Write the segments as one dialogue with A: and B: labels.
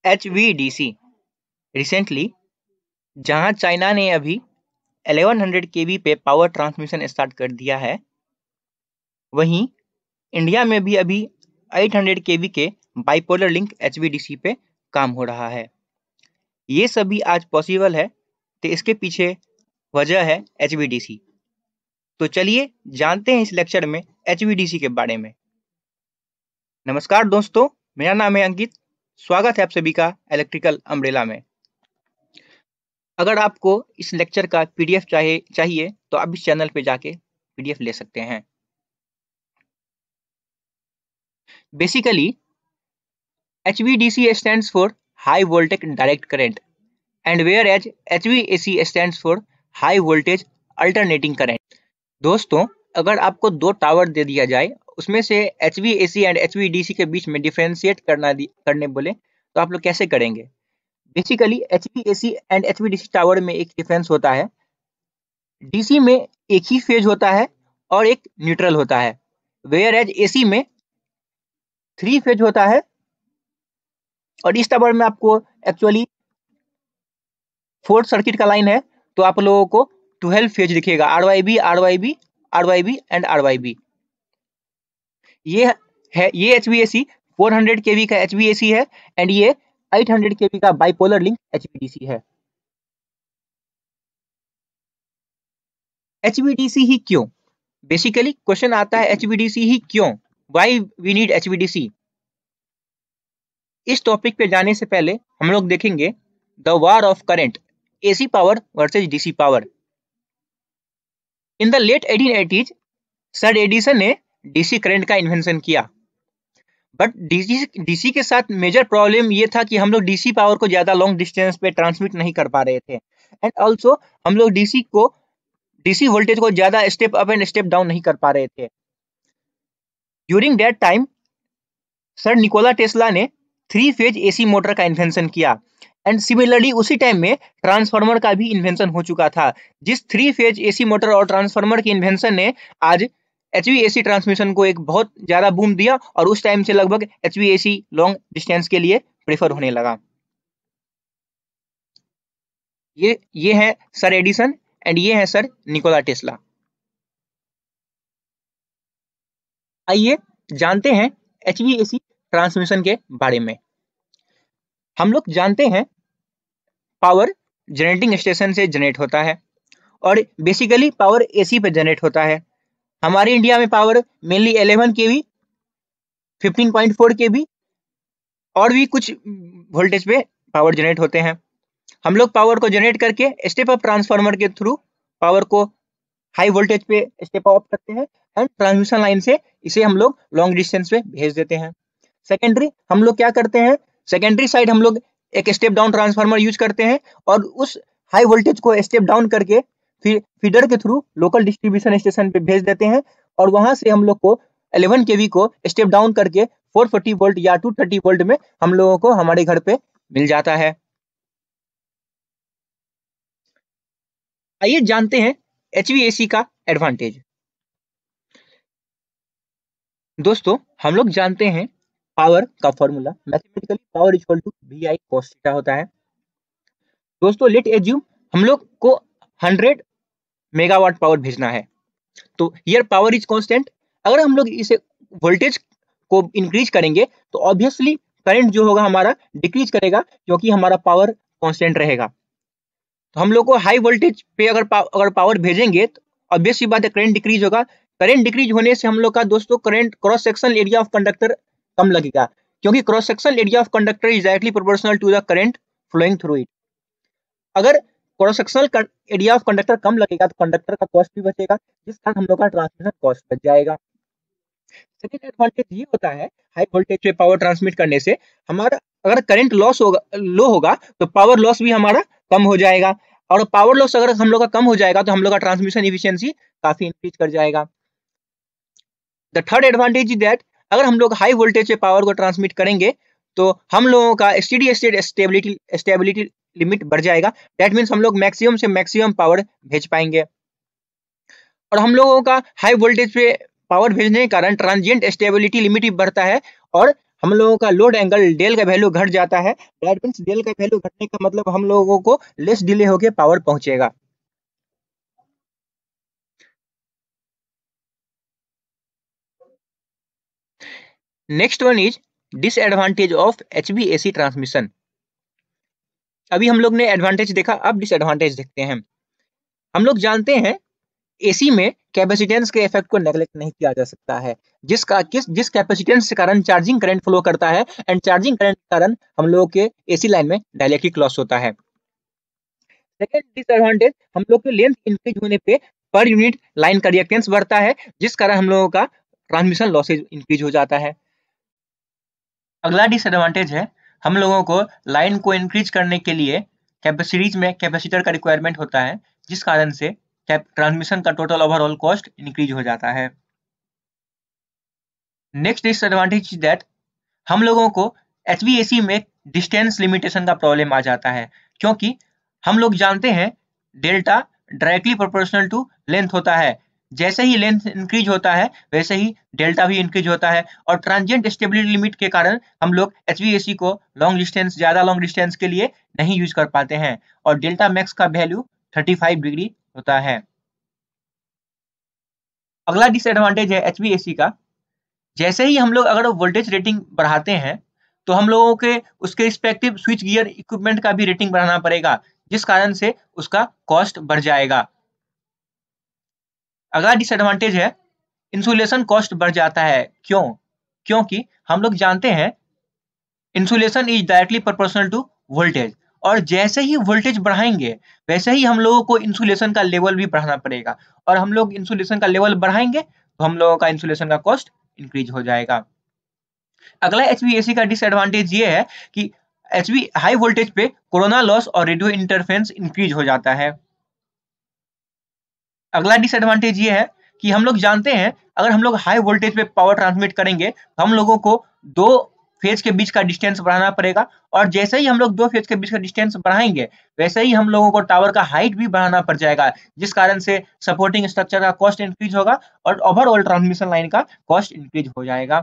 A: HVDC recently जहां China ने अभी 1100 kV पे पावर ट्रांसमिशन स्टार्ट कर दिया है, वहीं इंडिया में भी अभी 800 kV के बाइपोलर लिंक HVDC पे काम हो रहा है। ये सभी आज पॉसिबल है, तो इसके पीछे वजह है HVDC। तो चलिए जानते हैं इस लेक्चर में HVDC के बारे में। नमस्कार दोस्तों, मेरा नाम है अंकित। स्वागत है आप सभी का इलेक्ट्रिकल अम्ब्रेला में। अगर आपको इस लेक्चर का PDF चाहिए तो आप इस चैनल पे जाके PDF ले सकते हैं। Basically HVDC stands for High Voltage Direct Current and whereas HVAC stands for High Voltage Alternating Current। दोस्तों, अगर आपको दो टावर दे दिया जाए, उसमें से HVAC एंड HVDC के बीच में डिफरेंशिएट करने बोले तो आप लोग कैसे करेंगे? Basically HVAC and HVDC tower में एक डिफरेंस होता है। DC में एक ही फेज होता है और एक न्यूट्रल होता है, वेयर एज AC में 3 फेज होता है। और इस टावर में आपको एक्चुअली 4th सर्किट का लाइन है, तो आप लोगों को 12 फेज दिखेगा, RYB, RYB, RYB and RYB। ये HVAC 400 kV का HVAC है एंड ये 800 kV का बाइपोलर लिंक HVDC है। HVDC ही क्यों? बेसिकली क्वेश्चन आता है HVDC ही क्यों, व्हाई वी नीड HVDC। इस टॉपिक पे जाने से पहले हम लोग देखेंगे the war of current, AC power versus DC power. In the late 1880s sir Edison ने DC करंट का इन्वेंशन किया, बट DC के साथ मेजर प्रॉब्लम ये था कि हम लोग DC पावर को ज्यादा लॉन्ग डिस्टेंस पे ट्रांसमिट नहीं कर पा रहे थे एंड ऑल्सो हम लोग DC वोल्टेज को ज्यादा step up and step down नहीं कर पा रहे थे। During that time sir Nikola Tesla ने 3 फेज AC मोटर का इन्वेंशन किया एंड सिमिलरली उसी टाइम में ट्रांसफार्मर का भी इन्वेंशन हो चुका था। जिस 3 फेज AC मोटर और ट्रांसफार्मर के इन्वेंशन ने आज HVAC ट्रांसमिशन को एक बहुत ज्यादा बूम दिया और उस टाइम से लगभग HVAC लॉन्ग डिस्टेंस के लिए प्रेफर होने लगा। ये है सर एडिसन एंड ये है सर निकोला टेस्ला। आइए जानते हैं HVAC ट्रांसमिशन के बारे में। हम लोग जानते हैं पावर जनरेटिंग स्टेशन से जनरेट होता है और बेसिकली पावर AC पे जनरेट होता है। हमारे इंडिया में पावर मेनली 11 kV, 15.4 kV और भी कुछ वोल्टेज पे पावर जनरेट होते हैं। हम लोग पावर को जनरेट करके स्टेप अप ट्रांसफार्मर के थ्रू पावर को हाई वोल्टेज पे स्टेप अप करते हैं एंड ट्रांसमिशन लाइन से इसे हम लोग लॉन्ग डिस्टेंस पे भेज देते हैं। सेकेंडरी हम लोग क्या करते हैं, सेकेंडरी साइड हम लोग एक स्टेप डाउन ट्रांसफार्मर यूज करते हैं और उस हाई वोल्टेज को स्टेप डाउन करके फिर फीडर के थ्रू लोकल डिस्ट्रीब्यूशन स्टेशन पे भेज देते हैं और वहां से हम लोग को 11 kV को स्टेप डाउन करके 440 वोल्ट या 230 वोल्ट में हम लोगों को हमारे घर पे मिल जाता है। आइए जानते हैं HVAC का एडवांटेज। दोस्तों, हम लोग जानते हैं पावर का formula mathematically power equal to VI cos theta होता है। दोस्तों, लेट एज्यूम हम लोग को 100 मेगावाट पावर भेजना है, तो हियर पावर इज कांस्टेंट। अगर हम लोग इसे वोल्टेज को इंक्रीज करेंगे तो ऑब्वियसली करंट जो होगा हमारा डिक्रीज करेगा, क्योंकि हमारा पावर कांस्टेंट रहेगा। तो हम लोग को हाई वोल्टेज पे अगर पावर भेजेंगे तो ऑब्वियस सी बात है करंट डिक्रीज होगा। करंट डिक्रीज होने से हम लोग का दोस्तों current cross section area of conductor कम लगेगा, क्योंकि cross section area of conductor is directly proportional to the current flowing through it. अगर cross sectional area of conductor कम लगेगा तो कंडक्टर का कॉस्ट भी बचेगा, जिस कारण हम लोग का ट्रांसमिशन कॉस्ट बच जाएगा। सेकंड एडवांटेज ये होता है हाई वोल्टेज पे पावर ट्रांसमिट करने से हमारा अगर करंट लॉस होगा लो होगा तो पावर लॉस भी हमारा कम हो जाएगा, और पावर लॉस अगर हम लोग का कम हो जाएगा तो हम लोग का ट्रांसमिशन एफिशिएंसी काफी इंक्रीज कर जाएगा। The third advantage is that अगर हम लोग हाई वोल्टेज पे पावर को ट्रांसमिट करेंगे तो हम लोगों का स्टेडी स्टेट स्टेबिलिटी लिमिट बढ़ जाएगा। दैट मीन्स हम लोग मैक्सिमम से मैक्सिमम पावर भेज पाएंगे, और हम लोगों का हाई वोल्टेज पे पावर भेजने के कारण ट्रांजिएंट स्टेबिलिटी लिमिट भी बढ़ता है और हम लोगों का लोड एंगल डेल का वैल्यू घट जाता है। दैट मींस डेल का वैल्यू घटने का मतलब हम लोगों को लेस डिले होके पावर पहुंचेगा। Next one is disadvantage of HVAC transmission. अभी हम लोग ने एडवांटेज देखा, अब डिसएडवांटेज देखते हैं। हम लोग जानते हैं एसी में कैपेसिटेंस के इफेक्ट को नेग्लेक्ट नहीं किया जा सकता है, जिस कैपेसिटेंस के कारण चार्जिंग करंट फ्लो करता है एंड चार्जिंग करंट के कारण हम लोगों के एसी लाइन में डाइलेक्ट्रिक लॉस होता है। सेकेंड डिसएडवांटेज, हम लोग के लेंथ इंक्रीज होने पे पर यूनिट लाइन का रिएक्टेंस बढ़ता है, जिस कारण हम लोगों का ट्रांसमिशन लॉसेज इंक्रीज हो जाता है। अगला डिसएडवांटेज है, हम लोगों को लाइन को इंक्रीज करने के लिए कैपेसिटीज में कैपेसिटर का रिक्वायरमेंट होता है, जिस कारण से ट्रांसमिशन का टोटल ओवरऑल कॉस्ट इंक्रीज हो जाता है। नेक्स्ट डिसएडवांटेज इज दैट हम लोगों को HVAC में डिस्टेंस लिमिटेशन का प्रॉब्लम आ जाता है, क्योंकि हम लोग जानते हैं delta directly proportional to length होता है। जैसे ही लेंथ इंक्रीज होता है वैसे ही डेल्टा भी इंक्रीज होता है, और ट्रांजिएंट स्टेबिलिटी लिमिट के कारण हम लोग HVAC को ज्यादा लॉन्ग डिस्टेंस के लिए नहीं यूज कर पाते हैं, और डेल्टा मैक्स का वैल्यू 35 डिग्री होता है। अगला डिसएडवांटेज है HVAC का, जैसे ही हम लोग अगर वोल्टेज रेटिंग बढ़ाते हैं तो हम लोगों के उसके रिस्पेक्टिव स्विच गियर इक्विपमेंट का भी रेटिंग बढ़ाना पड़ेगा, जिस कारण से उसका कॉस्ट बढ़ जाएगा। अगला डिसएडवांटेज है इंसुलेशन कॉस्ट बढ़ जाता है। क्योंकि हम लोग जानते हैं insulation is directly proportional to voltage, और जैसे ही वोल्टेज बढ़ाएंगे वैसे ही हम लोगों को इंसुलेशन का लेवल भी बढ़ाना पड़ेगा, और हम लोग इंसुलेशन का लेवल बढ़ाएंगे तो हम लोगों का इंसुलेशन का कॉस्ट इंक्रीज हो जाएगा। अगला HVAC का डिसएडवांटेज ये है कि हाई वोल्टेज पे कोरोना लॉस और रेडियो इंटरफेरेंस इंक्रीज हो जाता है। अगला डिसएडवांटेज ये है कि हम लोग जानते हैं अगर हम लोग हाई वोल्टेज पे पावर ट्रांसमिट करेंगे तो हम लोगों को दो फेज के बीच का डिस्टेंस बढ़ाना पड़ेगा, और जैसे ही हम लोग दो फेज के बीच का डिस्टेंस बढ़ाएंगे वैसे ही हम लोगों को टावर का हाइट भी बढ़ाना पड़ जाएगा, जिस कारण से सपोर्टिंग स्ट्रक्चर का कॉस्ट इंक्रीज होगा और ओवरऑल ट्रांसमिशन लाइन का कॉस्ट इंक्रीज हो जाएगा।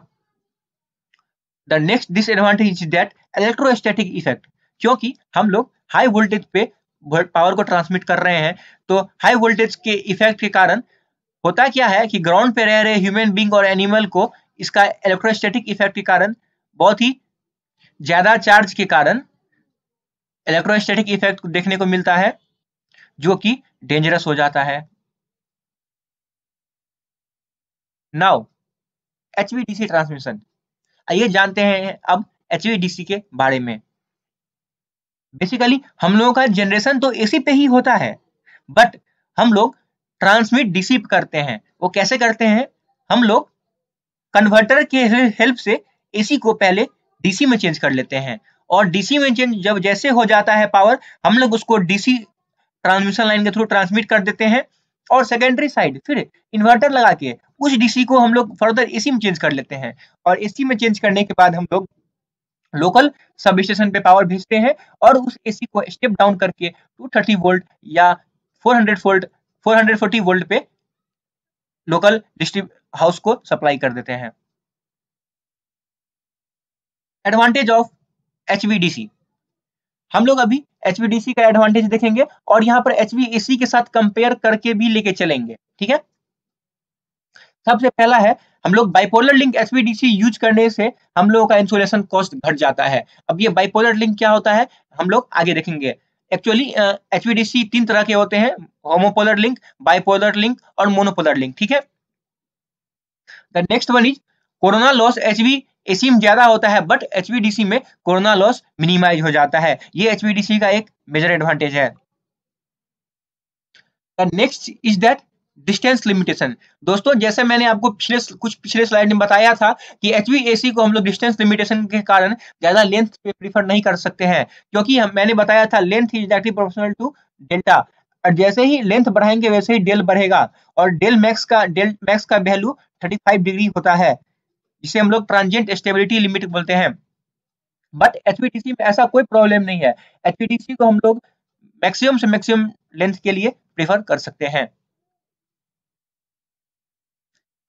A: The next disadvantage is that electrostatic effect, क्योंकि हम लोग हाई वोल्टेज पे पावर को ट्रांसमिट कर रहे हैं, तो हाई वोल्टेज के इफेक्ट के कारण होता क्या है कि ग्राउंड पे रह रहे ह्यूमन बींग और एनिमल को इसका इलेक्ट्रोस्टैटिक इफेक्ट के कारण बहुत ही ज्यादा चार्ज के कारण इलेक्ट्रोस्टैटिक इफेक्ट देखने को मिलता है, जो कि डेंजरस हो जाता है। नाउ HVDC ट्रांसमिशन, आइए जानते हैं अब HVDC के बारे में। बेसिकली हम लोगों का जनरेशन तो एसी पे ही होता है, बट हम लोग ट्रांसमिट डीसी करते हैं। वो कैसे करते हैं? हम लोग कन्वर्टर के हेल्प से एसी को पहले डीसी में चेंज कर लेते हैं, और डीसी में चेंज जब जैसे हो जाता है पावर, हम लोग उसको डीसी ट्रांसमिशन लाइन के थ्रू ट्रांसमिट कर देते हैं, और सेकेंडरी साइड फिर इन्वर्टर लगा के उस डीसी को हम लोग फर्दर एसी में चेंज कर लेते हैं, और एसी में चेंज करने के बाद हम लोग लोकल सब स्टेशन पे पावर भेजते हैं, और उस एसी को स्टेप डाउन करके 230 वोल्ट या 440 वोल्ट पे लोकल हाउस को सप्लाई कर देते हैं। एडवांटेज ऑफ HVDC, हम लोग अभी HVDC का एडवांटेज देखेंगे और यहाँ पर HVAC के साथ कंपेयर करके भी लेके चलेंगे, ठीक है। सबसे पहला है, हम लोग बाइपोलर लिंक HVDC यूज करने से हम लोगों का इंसुलेशन कॉस्ट घट जाता है। अब ये बाइपोलर लिंक क्या होता है हम लोग आगे देखेंगे। एक्चुअली HVDC 3 तरह के होते हैं, होमोपोलर लिंक, बाइपोलर लिंक और मोनोपोलर लिंक, ठीक है। The next one is corona loss HVAC में ज्यादा होता है, बट HVDC में कोरोना लॉस मिनिमाइज हो जाता है। ये HVDC का एक मेजर एडवांटेज है। The next is that distance limitation. दोस्तों जैसे मैंने आपको पिछले स्लाइड में बताया था कि HVAC को हम लोग डिस्टेंस लिमिटेशन के कारण ज्यादा लेंथ पे प्रीफर नहीं कर सकते हैं, क्योंकि मैंने बताया था length is directly proportional to delta, और जैसे ही लेंथ बढ़ाएंगे वैसे ही डेल बढ़ेगा, और डेल मैक्स का वैल्यू 35 डिग्री होता है, जिसे हम लोग ट्रांजिएंट स्टेबिलिटी लिमिट बोलते हैं। बट HVDC में ऐसा कोई प्रॉब्लम नहीं है। HVDC को हम लोग मैक्सिमम से मैक्सिमम लेंथ के लिए प्रेफर कर सकते हैं।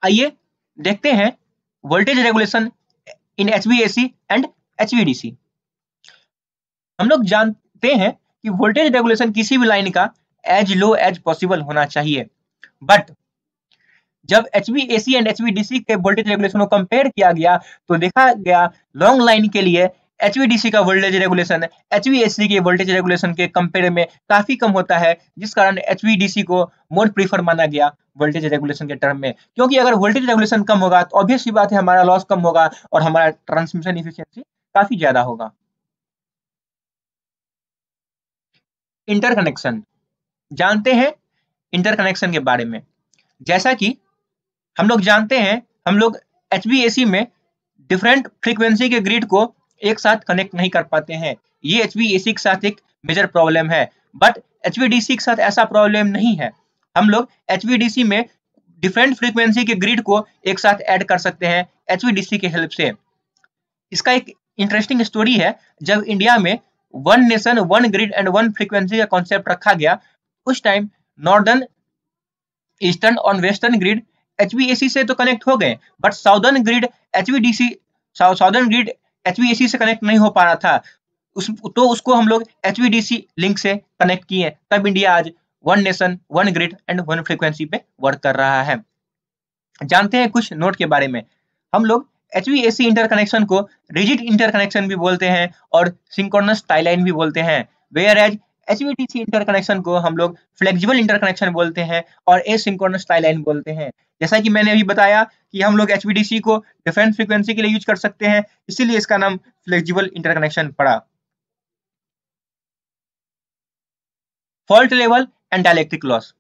A: आइए देखते हैं voltage regulation in HVAC and HVDC। हम लोग जानते हैं कि वोल्टेज रेगुलेशन किसी भी लाइन का एज लो एज पॉसिबल होना चाहिए, बट जब HVAC एंड HVDC के वोल्टेज रेगुलेशन को कंपेयर किया गया तो देखा गया लॉन्ग लाइन के लिए HVDC का वोल्टेज रेगुलेशन HVAC के वोल्टेज रेगुलेशन के कंपेयर में काफी कम होता है, जिस कारण HVDC को मोर प्रीफर माना गया वोल्टेज रेगुलेशन के टर्म में। क्योंकि अगर वोल्टेज रेगुलेशन कम होगा तो ऑब्वियस सी बात है हमारा लॉस कम होगा और हमारा ट्रांसमिशन इफिशियंसी काफी ज्यादा होगा। इंटरकनेक्शन, जानते हैं इंटरकनेक्शन के बारे में। जैसा कि हम लोग जानते हैं, हम लोग HVAC में डिफरेंट फ्रीक्वेंसी के ग्रिड को एक साथ कनेक्ट नहीं कर पाते हैं। ये HVAC के साथ एक मेजर प्रॉब्लम है, बट HVDC के साथ ऐसा प्रॉब्लम नहीं है। हम लोग HVDC में डिफरेंट फ्रीक्वेंसी के ग्रिड को एक साथ ऐड कर सकते हैं HVDC के हेल्प से। इसका एक इंटरेस्टिंग स्टोरी है। जब इंडिया में one nation one grid and one frequency का कॉन्सेप्ट रखा गया, उस टाइम नॉर्दर्न, ईस्टर्न और वेस्टर्न ग्रिड HVAC से तो कनेक्ट हो गए, बट साउदर्न ग्रिड HVAC से कनेक्ट नहीं हो पा रहा था। उसको हम लोग HVDC लिंक से कनेक्ट किए, तब इंडिया आज one nation one grid and one frequency पे वर्क कर रहा है। जानते हैं कुछ नोट के बारे में। हम लोग HVAC इंटरकनेक्शन को रिजिड इंटरकनेक्शन भी बोलते हैं और सिंक्रोनस टाई लाइन भी बोलते हैं, वेयर एज HVDC इंटरकनेक्शन को हम लोग फ्लेक्सिबल इंटरकनेक्शन बोलते हैं और एसिंक्रोनस टाई लाइन बोलते हैं। जैसा कि मैंने अभी बताया कि हम लोग HVDC को डिफरेंट फ्रीक्वेंसी के लिए यूज कर सकते हैं, इसीलिए इसका नाम फ्लेक्सिबल इंटरकनेक्शन पड़ा। Fault level and dielectric loss,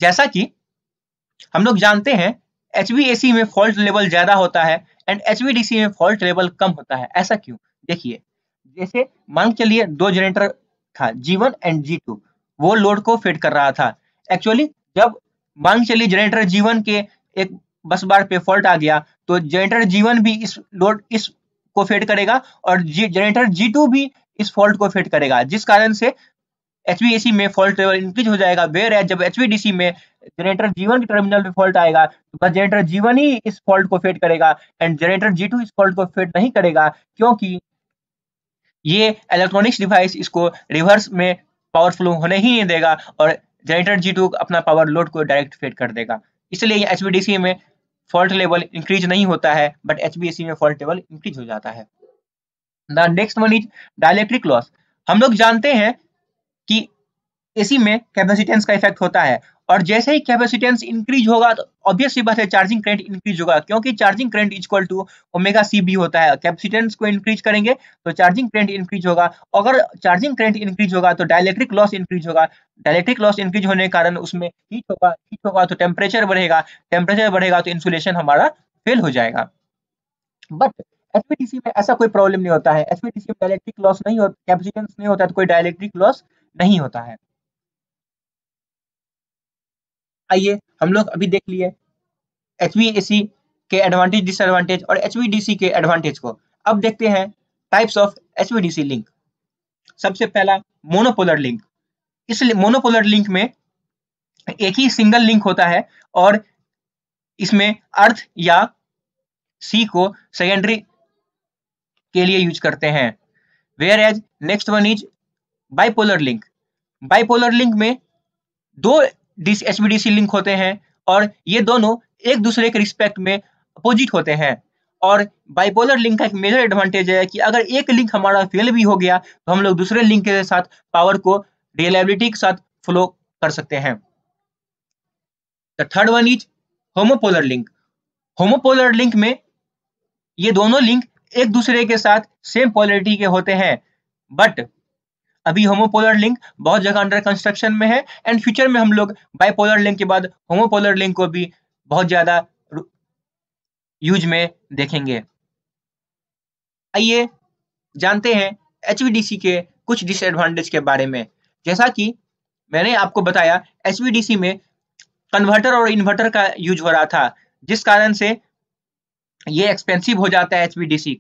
A: जैसा कि हम लोग जानते हैं HVAC में फॉल्ट लेवल ज्यादा होता है एंड HVDC में फॉल्ट लेवल कम होता है। ऐसा क्यों? देखिए, जैसे मान चलिए दो जनरेटर था G1 एंड G2, वो लोड को फेड कर रहा था। एक्चुअली जब मान चलिए जनरेटर G1 के एक बस बार पे फॉल्ट आ गया तो जनरेटर G1 भी इस को फेड करेगा और जनरेटर G2 भी इस फॉल्ट को फेड करेगा, जिस कारण से HVAC में फॉल्ट लेवल इंक्रीज हो जाएगा। वेयर एज जब HVDC में जनरेटर G1 के टर्मिनल पे फॉल्ट आएगा तो बस जनरेटर G1 ही इस फॉल्ट को फेड करेगा एंड जनरेटर G2 इस फॉल्ट को फेड नहीं करेगा, क्योंकि ये इलेक्ट्रॉनिक्स डिवाइस इसको रिवर्स में पावर फ्लो होने ही नहीं देगा और जनरेटर G2 अपना पावर लोड को डायरेक्ट फेड कर देगा। इसलिए ये HVDC में फॉल्ट लेवल इंक्रीज नहीं होता है, बट HVAC में फॉल्ट लेवल इंक्रीज हो जाता है। The next one is dielectric loss. हम लोग जानते हैं कि एसी में कैपेसिटेंस का इफेक्ट होता है और जैसे ही कैपेसिटेंस इंक्रीज होगा तो ऑब्वियस सी बात है चार्जिंग करंट इंक्रीज होगा, क्योंकि charging current equal to omega CB होता है। कैपेसिटेंस को इंक्रीज करेंगे तो चार्जिंग करंट इंक्रीज होगा, अगर चार्जिंग करंट इंक्रीज होगा तो डाइलेक्ट्रिक लॉस इंक्रीज होगा। डाइलेक्ट्रिक लॉस इंक्रीज होने के कारण उसमें हीट होगा तो टेम्परेचर बढ़ेगा तो इंसुलेशन हमारा फेल हो जाएगा। बट HVDC में ऐसा कोई प्रॉब्लम नहीं होता है। HVDC में डाइलेक्ट्रिक लॉस नहीं होता, कैपेसिटेंस नहीं होता तो कोई डाइलेक्ट्रिक लॉस नहीं होता है। आइए हम लोग अभी देख लिए HVAC के एडवांटेज डिसएडवांटेज और HVDC के एडवांटेज को। अब देखते हैं टाइप्स ऑफ HVDC लिंक। सबसे पहला मोनोपोलर लिंक। इस मोनोपोलर लिंक में एक ही सिंगल लिंक होता है और इसमें अर्थ या सी को सेकेंडरी के लिए यूज करते हैं। Whereas next one is bipolar link. Bipolar link में दो HVDC लिंक होते हैं और ये दोनों एक दूसरे के रिस्पेक्ट में अपोजिट होते हैं। और बाइपोलर लिंक का एक मेजर एडवांटेज है कि अगर एक लिंक हमारा फेल भी हो गया तो हम लोग दूसरे लिंक के साथ पावर को रिलायबिलिटी के साथ फ्लो कर सकते हैं। The third one is homopolar link. Homopolar link में ये दोनों लिंक एक दूसरे के साथ सेम पोलैरिटी के होते हैं, बट अभी होमोपोलर लिंक बहुत जगह अंडर कंस्ट्रक्शन में है एंड फ्यूचर में हम लोग बाइपोलर लिंक के बाद होमोपोलर लिंक को भी बहुत ज्यादा यूज में देखेंगे। आइए जानते हैं HVDC के कुछ डिसएडवांटेज के बारे में। जैसा कि मैंने आपको बताया HVDC में कन्वर्टर और इन्वर्टर का यूज हो रहा था, जिस कारण से ये एक्सपेंसिव हो जाता है HVDC।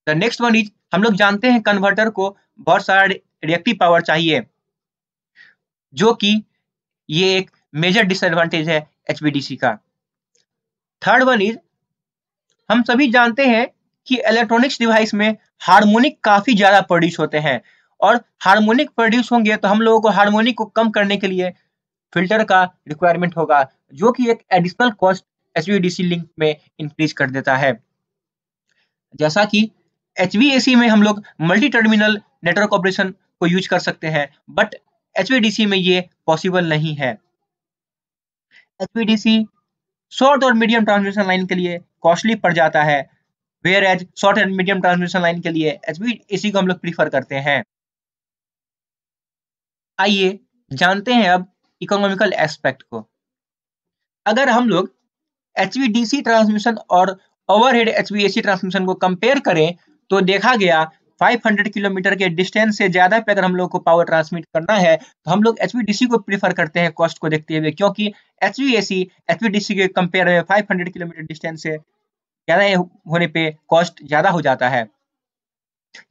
A: The next one is हम लोग जानते हैं कन्वर्टर को बहुत सारा रिएक्टिव पावर चाहिए, जो कि ये एक मेजर डिसएडवांटेज है HVDC का। थर्ड वन इज हम सभी जानते हैं कि इलेक्ट्रॉनिक्स डिवाइस में हार्मोनिक काफी ज्यादा प्रोड्यूस होते हैं, और हार्मोनिक प्रोड्यूस होंगे तो हम लोगों को हार्मोनिक को कम करने के लिए फिल्टर का रिक्वायरमेंट होगा, जो कि एक एडिशनल कॉस्ट HVDC लिंक में इंक्रीज कर देता है। जैसा कि HVAC में हम लोग मल्टी टर्मिनल नेटवर्क ऑपरेशन को यूज कर सकते हैं, बट HVDC में ये पॉसिबल नहीं है। HVDC शॉर्ट और मीडियम ट्रांसमिशन लाइन के लिए कॉस्टली पड़ जाता है, whereas short and medium transmission line के लिए HVAC को हम लोग प्रीफर करते हैं। आइए जानते हैं अब इकोनॉमिकल एस्पेक्ट को। अगर हम लोग HVDC ट्रांसमिशन और ओवरहेड HVAC ट्रांसमिशन को कंपेयर करें तो देखा गया 500 किलोमीटर के डिस्टेंस से ज्यादा पे अगर हम लोग को पावर ट्रांसमिट करना है तो हम लोग HVDC को प्रीफर करते हैं कॉस्ट को देखते हुए, क्योंकि HVDC के कंपेयर में 500 किलोमीटर डिस्टेंस से ज्यादा होने पे कॉस्ट ज्यादा हो जाता है।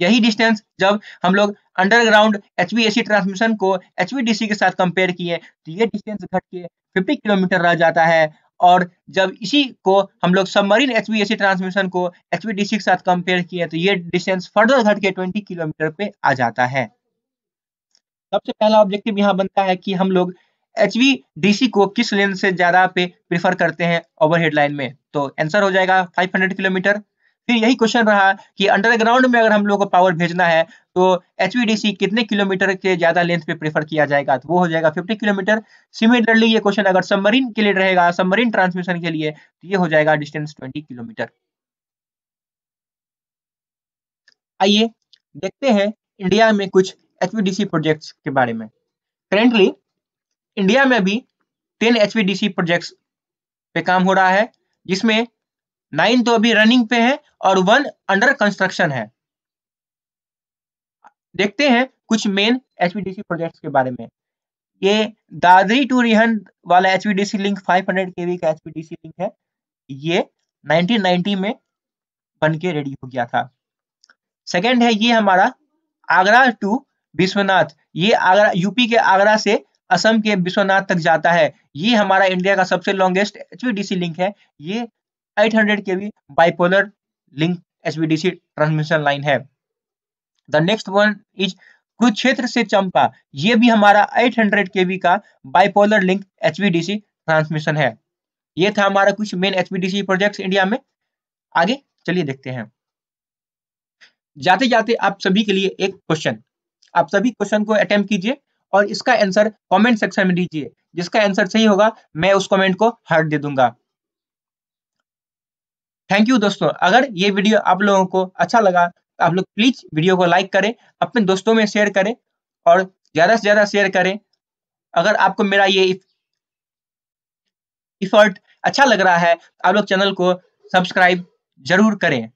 A: यही डिस्टेंस जब हम लोग अंडरग्राउंड HVAC ट्रांसमिशन को HVDC के साथ कंपेयर किए तो ये डिस्टेंस घट के 50 किलोमीटर रह जाता है, और जब इसी को हम लोग सबमरीन HVAC ट्रांसमिशन को HVDC के साथ कंपेयर किए तो ये डिस्टेंस फर्दर घट के 20 किलोमीटर पे आ जाता है। सबसे पहला ऑब्जेक्टिव यहाँ बनता है कि हम लोग HVDC को किस लेंथ से ज्यादा पे प्रीफर करते हैं ओवरहेड लाइन में, तो आंसर हो जाएगा 500 किलोमीटर। फिर यही क्वेश्चन रहा कि अंडरग्राउंड में अगर हम लोग को पावर भेजना है तो HVDC कितने किलोमीटर के ज्यादा लेंथ पे प्रेफर किया जाएगा, तो वो हो जाएगा 50 किलोमीटर। सिमिलरली ये क्वेश्चन अगर सबमरीन के लिए रहेगा, सबमरीन ट्रांसमिशन के लिए, तो ये हो जाएगा डिस्टेंस 20 किलोमीटर। आइए देखते हैं इंडिया में कुछ HVDC प्रोजेक्ट्स के बारे में। करेंटली इंडिया में अभी 10 HVDC प्रोजेक्ट्स पे काम हो रहा है, जिसमें 9 तो अभी रनिंग पे है और 1 अंडर कंस्ट्रक्शन है। देखते हैं कुछ मेन HVDC प्रोजेक्ट्स के बारे में। ये दादरी टू रिहंद वाला HVDC लिंक 500 kV का HVDC लिंक है। ये 1990 में बन के रेडी हो गया था। सेकेंड है ये हमारा आगरा टू विश्वनाथ, ये आगरा यूपी के आगरा से असम के विश्वनाथ तक जाता है। ये हमारा इंडिया का सबसे लॉन्गेस्ट HVDC लिंक है। ये 800 kV bipolar link HVDC transmission line है। The next one is Kurukshetra से चंपा, ये भी हमारा 800 kV का बाइपोलर लिंक HVDC ट्रांसमिशन है। ये था हमारा कुछ मेन HVDC प्रोजेक्ट्स इंडिया में। आगे चलिए देखते हैं। जाते जाते आप सभी के लिए एक क्वेश्चन, आप सभी क्वेश्चन को अटेम्प्ट कीजिए और इसका आंसर कमेंट सेक्शन में दीजिए। जिसका आंसर सही होगा मैं उस कमेंट को हार्ट दे दूंगा। थैंक यू दोस्तों। अगर ये वीडियो आप लोगों को अच्छा लगा तो आप लोग प्लीज वीडियो को लाइक करें, अपने दोस्तों में शेयर करें और ज्यादा से ज्यादा शेयर करें। अगर आपको मेरा ये इफर्ट अच्छा लग रहा है आप लोग चैनल को सब्सक्राइब जरूर करें।